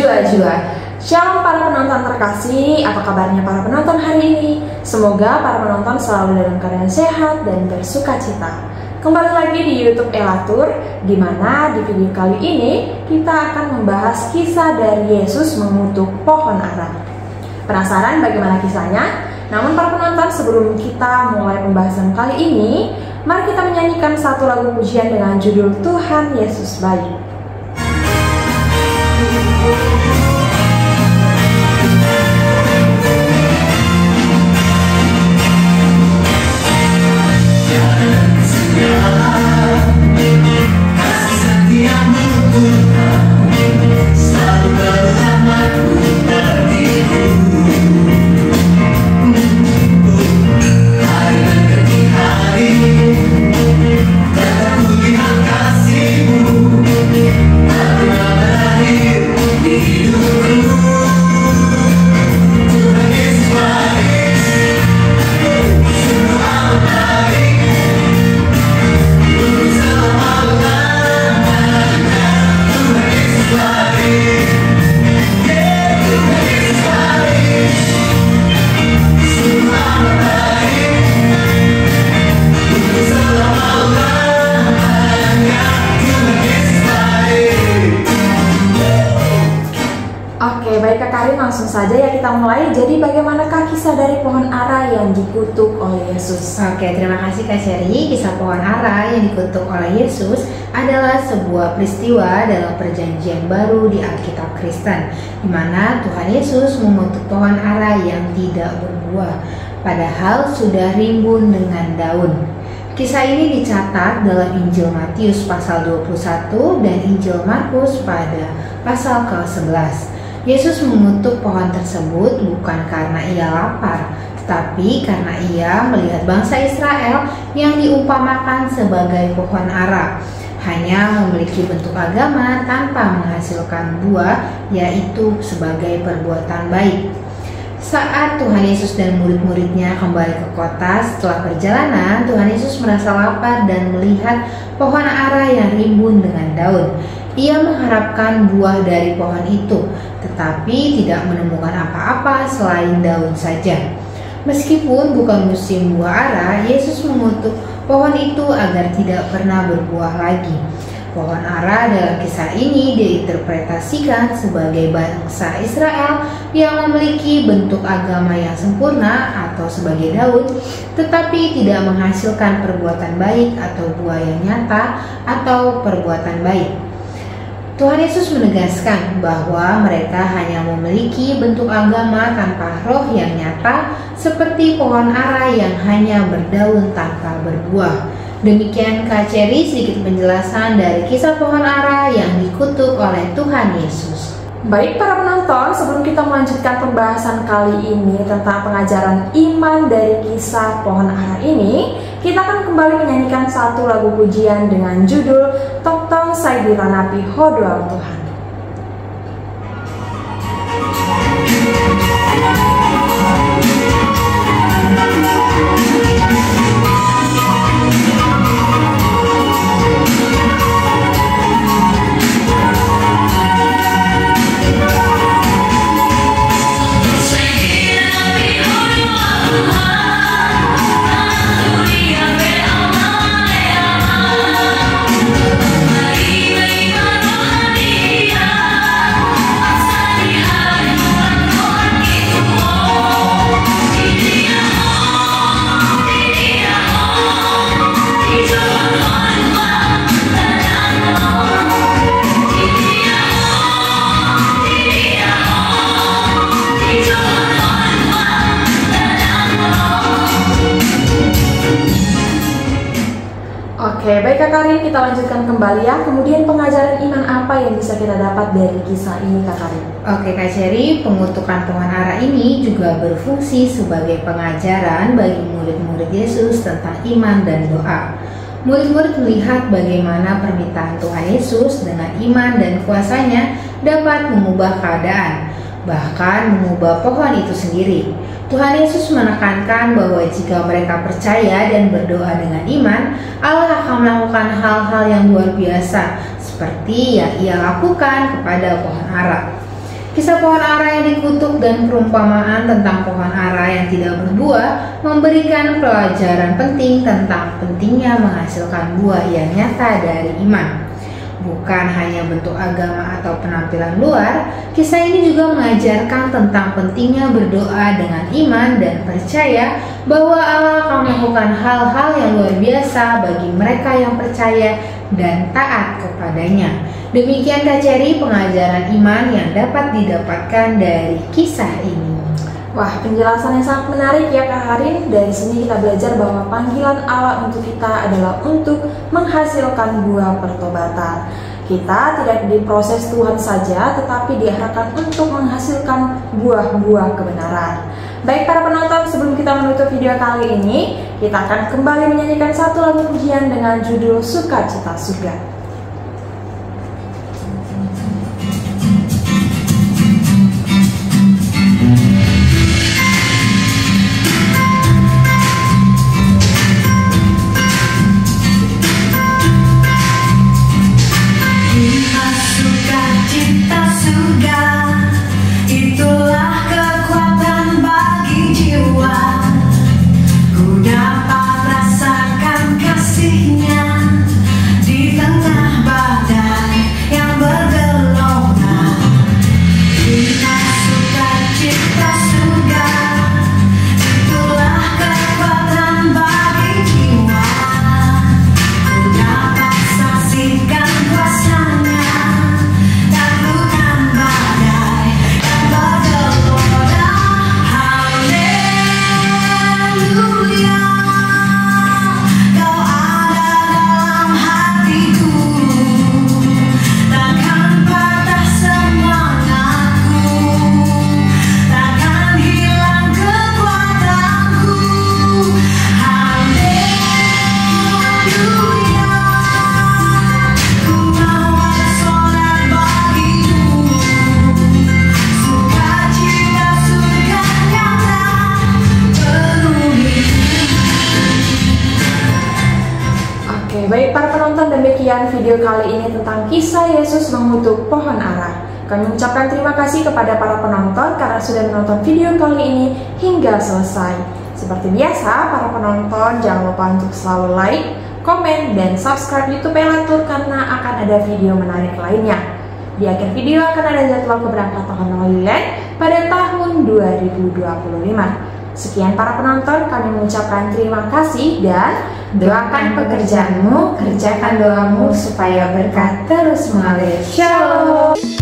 Jua-jua. Shalom para penonton terkasih, apa kabarnya para penonton hari ini? Semoga para penonton selalu dalam keadaan sehat dan bersuka cita. Kembali lagi di YouTube Elatur, di mana di video kali ini kita akan membahas kisah dari Yesus mengutuk pohon ara. Penasaran bagaimana kisahnya? Namun para penonton, sebelum kita mulai pembahasan kali ini, mari kita menyanyikan satu lagu pujian dengan judul Tuhan Yesus Baik. Langsung saja ya kita mulai. Jadi bagaimanakah kisah dari pohon ara yang dikutuk oleh Yesus? Oke, terima kasih Kak Sherry. Kisah pohon ara yang dikutuk oleh Yesus adalah sebuah peristiwa dalam perjanjian baru di Alkitab Kristen, di mana Tuhan Yesus mengutuk pohon ara yang tidak berbuah, padahal sudah rimbun dengan daun. Kisah ini dicatat dalam Injil Matius pasal 21 dan Injil Markus pada pasal ke-11. Yesus mengutuk pohon tersebut bukan karena ia lapar, tetapi karena ia melihat bangsa Israel yang diumpamakan sebagai pohon ara, hanya memiliki bentuk agama tanpa menghasilkan buah, yaitu sebagai perbuatan baik. Saat Tuhan Yesus dan murid-muridnya kembali ke kota setelah perjalanan, Tuhan Yesus merasa lapar dan melihat pohon ara yang rimbun dengan daun. Ia mengharapkan buah dari pohon itu, tetapi tidak menemukan apa-apa selain daun saja. Meskipun bukan musim buah ara, Yesus mengutuk pohon itu agar tidak pernah berbuah lagi. Pohon ara dalam kisah ini diinterpretasikan sebagai bangsa Israel yang memiliki bentuk agama yang sempurna atau sebagai daun, tetapi tidak menghasilkan perbuatan baik atau buah yang nyata atau perbuatan baik. Tuhan Yesus menegaskan bahwa mereka hanya memiliki bentuk agama tanpa roh yang nyata, seperti pohon ara yang hanya berdaun tanpa berbuah. Demikian Kak Cherry sedikit penjelasan dari kisah pohon ara yang dikutuk oleh Tuhan Yesus. Baik para penonton, sebelum kita melanjutkan pembahasan kali ini tentang pengajaran iman dari kisah pohon ara ini, kita akan kembali menyanyikan satu lagu pujian dengan judul Tong-tong Sai Diranapi Hodoa Tuhan. Oke, baik Kak Karin, kita lanjutkan kembali ya. Kemudian pengajaran iman apa yang bisa kita dapat dari kisah ini Kak Karin? Oke Kak Cherry, pengutukan pohon ara ini juga berfungsi sebagai pengajaran bagi murid-murid Yesus tentang iman dan doa. Murid-murid melihat bagaimana permintaan Tuhan Yesus dengan iman dan kuasanya dapat mengubah keadaan, bahkan mengubah pohon itu sendiri. Tuhan Yesus menekankan bahwa jika mereka percaya dan berdoa dengan iman, Allah akan melakukan hal-hal yang luar biasa seperti yang ia lakukan kepada pohon ara. Kisah pohon ara yang dikutuk dan perumpamaan tentang pohon ara yang tidak berbuah memberikan pelajaran penting tentang pentingnya menghasilkan buah yang nyata dari iman. Bukan hanya bentuk agama atau penampilan luar, kisah ini juga mengajarkan tentang pentingnya berdoa dengan iman dan percaya bahwa Allah akan melakukan hal-hal yang luar biasa bagi mereka yang percaya dan taat kepadanya. Demikian Kak Cherry pengajaran iman yang dapat didapatkan dari kisah ini. Wah, penjelasan yang sangat menarik ya Kak Harin. Dari sini kita belajar bahwa panggilan Allah untuk kita adalah untuk menghasilkan buah pertobatan. Kita tidak diproses Tuhan saja, tetapi diarahkan untuk menghasilkan buah-buah kebenaran. Baik para penonton, sebelum kita menutup video kali ini, kita akan kembali menyanyikan satu lagu pujian dengan judul Sukacita Surga. Baik para penonton, demikian video kali ini tentang kisah Yesus mengutuk pohon ara. Kami mengucapkan terima kasih kepada para penonton karena sudah menonton video kali ini hingga selesai. Seperti biasa, para penonton jangan lupa untuk selalu like, komen, dan subscribe YouTube Elatur karena akan ada video menarik lainnya. Di akhir video akan ada jadwal keberangkatan Holy Land pada tahun 2025. Sekian para penonton, kami mengucapkan terima kasih dan doakan pekerjaanmu, kerjakan doamu supaya berkat terus mengalir. Shalom.